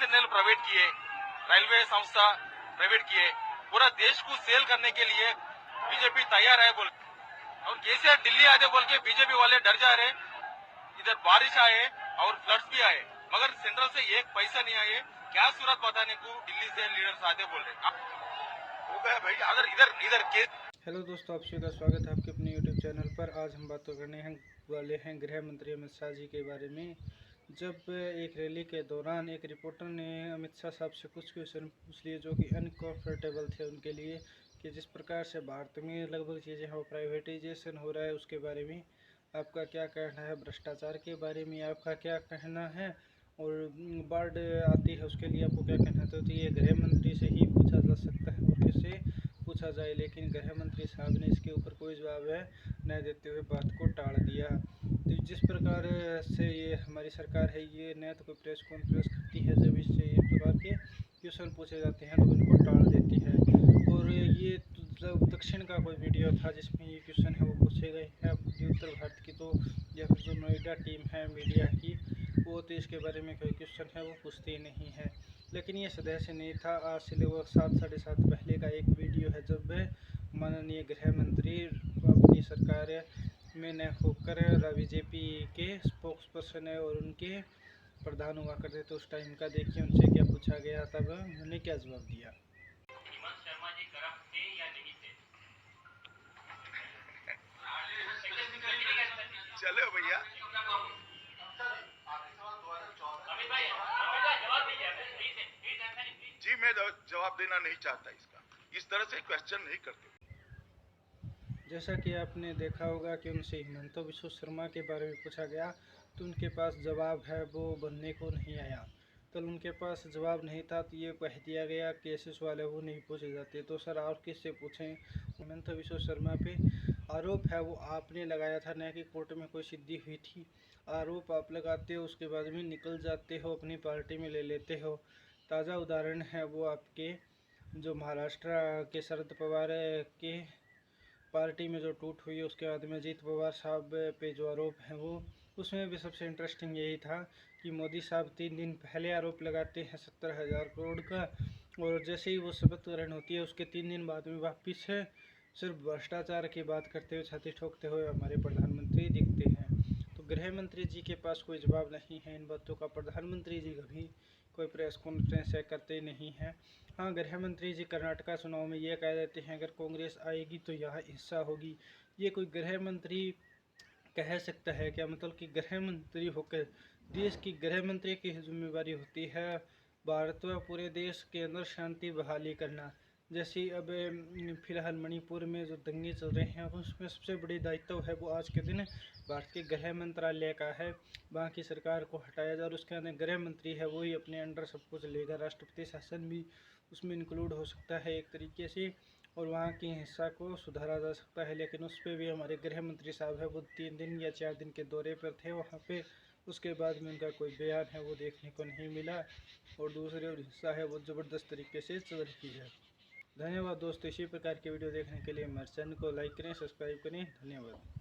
BSNL private किए, railway संस्था private किए, पूरा देश को सेल करने के लिए बीजेपी तैयार है बोल, और केसीआर दिल्ली आए बोल के बीजेपी वाले डर जा रहे। इधर बारिश आए और फ्लड्स भी आए, मगर सेंट्रल से एक पैसा नहीं आए। क्या सूरत बताने को दिल्ली से लीडर्स आते बोल रहे हो गया भाई। अगर इधर इधर केस। हेलो दोस्तों, आप सभी का स्वागत है आपके अपने यूट्यूब चैनल पर। आज हम बात करने वाले हैं गृह मंत्री अमित शाह जी के बारे में। जब एक रैली के दौरान एक रिपोर्टर ने अमित शाह साहब से कुछ क्वेश्चन पूछ लिए जो कि अनकंफर्टेबल थे उनके लिए, कि जिस प्रकार से भारत में लगभग चीज़ें वो प्राइवेटाइजेशन हो रहा है उसके बारे में आपका क्या कहना है, भ्रष्टाचार के बारे में आपका क्या कहना है, और बाढ़ आती है उसके लिए आपको क्या कहना है। तो ये गृह मंत्री से ही पूछा जा सकता है और किससे पूछा जाए, लेकिन गृह मंत्री साहब ने इसके ऊपर कोई जवाब न देते हुए बात को टाल दिया। तो जिस प्रकार से ये हमारी सरकार है, ये न तो कोई प्रेस कॉन्फ्रेंस करती है, जब इससे इस प्रकार के क्वेश्चन पूछे जाते हैं तो उनको टाल देती है। और ये जब दक्षिण का कोई वीडियो था जिसमें ये क्वेश्चन है वो पूछे गए हैं उत्तर भारत की, तो या फिर जो नोएडा टीम है मीडिया की, वो तो इसके बारे में कोई क्वेश्चन है वो पूछती नहीं है। लेकिन ये सदैव से नहीं था, आज से लगभग 7-7.5 पहले का एक वीडियो है जब माननीय गृह मंत्री अपनी सरकार में न होकर बीजेपी के स्पोक्स पर्सन है और उनके प्रधान हुआ करते, तो उस टाइम का देखिए उनसे क्या पूछा गया, तब उन्होंने क्या जवाब दिया। चलो भैया, जी मैं जवाब देना नहीं चाहता इसका, इस तरह से क्वेश्चन नहीं करते। जैसा कि आपने देखा होगा कि उनसे हिमंता बिश्व शर्मा के बारे में पूछा गया तो उनके पास जवाब है वो बनने को नहीं आया। कल उनके पास जवाब नहीं था तो ये कह दिया गया केसेस वाले वो नहीं पूछे जाते, तो सर और किससे पूछें। हिमंता बिश्व शर्मा पे आरोप है वो आपने लगाया था, न कि कोर्ट में कोई सिद्धि हुई थी। आरोप आप लगाते हो, उसके बाद में निकल जाते हो, अपनी पार्टी में ले लेते हो। ताज़ा उदाहरण है वो आपके जो महाराष्ट्र के शरद पवार के पार्टी में जो टूट हुई, उसके बाद में अजीत पवार साहब पे जो आरोप हैं वो, उसमें भी सबसे इंटरेस्टिंग यही था कि मोदी साहब 3 दिन पहले आरोप लगाते हैं 70,000 करोड़ का, और जैसे ही वो शपथ ग्रहण होती है उसके 3 दिन बाद में वापिस है सिर्फ भ्रष्टाचार की बात करते हुए, छाती ठोकते हुए हमारे प्रधानमंत्री दिखते हैं। तो गृह मंत्री जी के पास कोई जवाब नहीं है इन बातों का। प्रधानमंत्री जी कभी कोई प्रेस कॉन्फ्रेंस करते नहीं हैं। हाँ, गृह मंत्री जी कर्नाटका चुनाव में ये कह देते हैं अगर कांग्रेस आएगी तो यहाँ हिस्सा होगी। ये कोई गृह मंत्री कह सकता है क्या? मतलब कि गृह मंत्री होकर देश की गृह मंत्री की जिम्मेवारी होती है भारत व पूरे देश के अंदर शांति बहाली करना। जैसे अब फिलहाल मणिपुर में जो दंगे चल रहे हैं उसमें सबसे बड़ी दायित्व है वो आज के दिन भारत के गृह मंत्रालय का है। वहाँ की सरकार को हटाया जाए और उसके अंदर गृह मंत्री है वही अपने अंडर सब कुछ लेगा। राष्ट्रपति शासन भी उसमें इंक्लूड हो सकता है एक तरीके से, और वहाँ की हिंसा को सुधारा जा सकता है। लेकिन उस पर भी हमारे गृह मंत्री साहब है वो 3 दिन या 4 दिन के दौरे पर थे वहाँ पे, उसके बाद में उनका कोई बयान है वो देखने को नहीं मिला, और दूसरी और हिस्सा है वो ज़बरदस्त तरीके से चल रही है। धन्यवाद दोस्तों, इसी प्रकार के वीडियो देखने के लिए हमारे चैनल को लाइक करें, सब्सक्राइब करें। धन्यवाद।